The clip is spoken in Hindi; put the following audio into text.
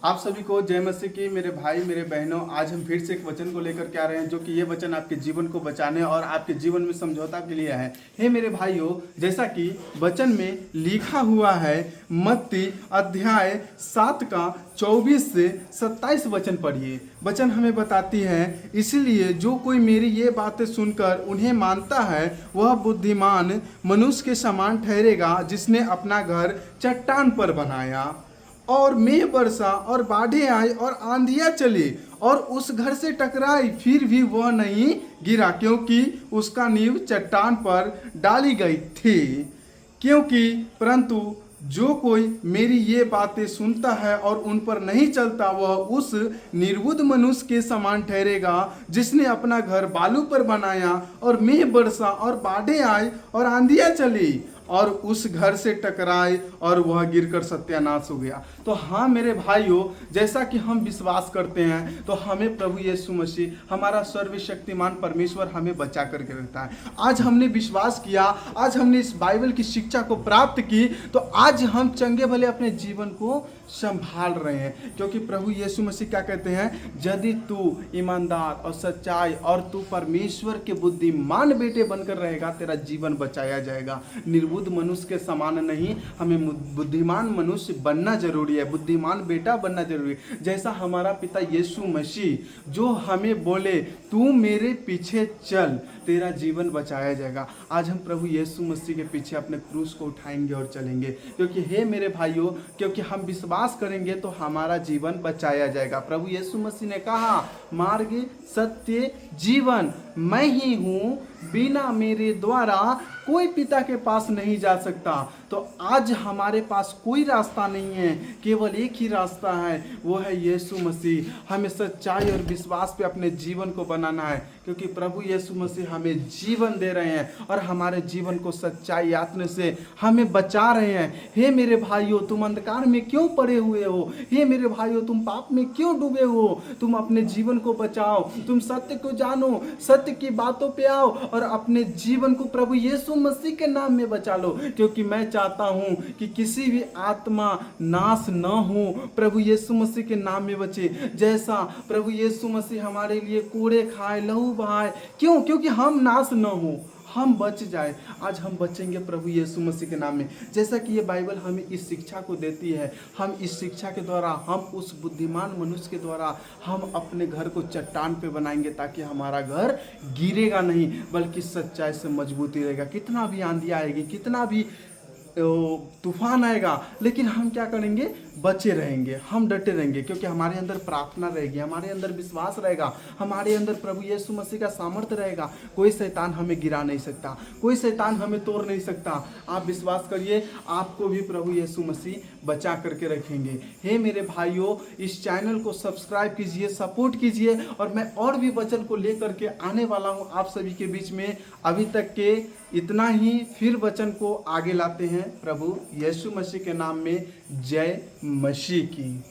आप सभी को जय मसीह की। मेरे भाई मेरे बहनों, आज हम फिर से एक वचन को लेकर के आ रहे हैं जो कि ये वचन आपके जीवन को बचाने और आपके जीवन में समझौता के लिए है। हे मेरे भाइयों, जैसा कि वचन में लिखा हुआ है, मत्ती अध्याय 7 का 24 से 27 वचन पढ़िए। वचन हमें बताती है, इसलिए जो कोई मेरी ये बातें सुनकर उन्हें मानता है वह बुद्धिमान मनुष्य के समान ठहरेगा, जिसने अपना घर चट्टान पर बनाया और मेघ बरसा और बाढ़ें आई और आंधियां चली और उस घर से टकराई, फिर भी वह नहीं गिरा, क्योंकि उसका नींव चट्टान पर डाली गई थी। क्योंकि परंतु जो कोई मेरी ये बातें सुनता है और उन पर नहीं चलता, वह उस निर्बुद्ध मनुष्य के समान ठहरेगा, जिसने अपना घर बालू पर बनाया और मेघ बरसा और बाढ़ें आई और आंधियां चली और उस घर से टकराए और वह गिरकर सत्यानाश हो गया। तो हाँ मेरे भाइयों, जैसा कि हम विश्वास करते हैं तो हमें प्रभु यीशु मसीह, हमारा सर्वशक्तिमान परमेश्वर हमें बचा करके रखता है। आज हमने विश्वास किया, आज हमने इस बाइबल की शिक्षा को प्राप्त की, तो आज हम चंगे भले अपने जीवन को संभाल रहे हैं। क्योंकि प्रभु यीशु मसीह क्या कहते हैं, यदि तू ईमानदार और सच्चाई और तू परमेश्वर के बुद्धिमान बेटे बनकर रहेगा, तेरा जीवन बचाया जाएगा। निर्बुद्ध मनुष्य के समान नहीं, हमें बुद्धिमान मनुष्य बनना जरूरी है, बुद्धिमान बेटा बनना जरूरी है। जैसा हमारा पिता यीशु मसीह जो हमें बोले, तू मेरे पीछे चल, तेरा जीवन बचाया जाएगा। आज हम प्रभु यीशु मसीह के पीछे अपने क्रूस को उठाएंगे और चलेंगे। क्योंकि हे मेरे भाइयों, क्योंकि हम विश्वास करेंगे तो हमारा जीवन बचाया जाएगा। प्रभु यीशु मसीह ने कहा, मार्ग सत्य जीवन मैं ही हूँ, बिना मेरे द्वारा कोई पिता के पास नहीं जा सकता। तो आज हमारे पास कोई रास्ता नहीं है, केवल एक ही रास्ता है, वो है यीशु मसीह। हमें सच्चाई और विश्वास पे अपने जीवन को बनाना है, क्योंकि प्रभु यीशु मसीह हमें जीवन दे रहे हैं और हमारे जीवन को सच्चाई आत्मा से हमें बचा रहे हैं। हे मेरे भाइयों, तुम अंधकार में क्यों पड़े हुए हो? हे मेरे भाइयों, तुम पाप में क्यों डूबे हो? तुम अपने जीवन को बचाओ, तुम सत्य को जानो, सत्य की बातों पे आओ और अपने जीवन को प्रभु यीशु मसीह के नाम में बचा लो। क्योंकि मैं चाहता हूं कि किसी भी आत्मा नाश न हो, प्रभु यीशु मसीह के नाम में बचे। जैसा प्रभु यीशु मसीह हमारे लिए कोड़े खाए, लहू बहाए, क्यों? क्योंकि हम नाश न हो, हम बच जाए। आज हम बचेंगे प्रभु यीशु मसीह के नाम में। जैसा कि ये बाइबल हमें इस शिक्षा को देती है, हम इस शिक्षा के द्वारा, हम उस बुद्धिमान मनुष्य के द्वारा हम अपने घर को चट्टान पे बनाएंगे, ताकि हमारा घर गिरेगा नहीं, बल्कि सच्चाई से मजबूती रहेगा। कितना भी आंधी आएगी, कितना भी तूफान आएगा, लेकिन हम क्या करेंगे? बचे रहेंगे, हम डटे रहेंगे। क्योंकि हमारे अंदर प्रार्थना रहेगी, हमारे अंदर विश्वास रहेगा, हमारे अंदर प्रभु यीशु मसीह का सामर्थ्य रहेगा। कोई शैतान हमें गिरा नहीं सकता, कोई शैतान हमें तोड़ नहीं सकता। आप विश्वास करिए, आपको भी प्रभु यीशु मसीह बचा करके रखेंगे। हे मेरे भाइयों, इस चैनल को सब्सक्राइब कीजिए, सपोर्ट कीजिए, और मैं और भी वचन को लेकर के आने वाला हूँ आप सभी के बीच में। अभी तक के इतना ही, फिर वचन को आगे लाते हैं प्रभु यीशु मसीह के नाम में। जय मसीह की।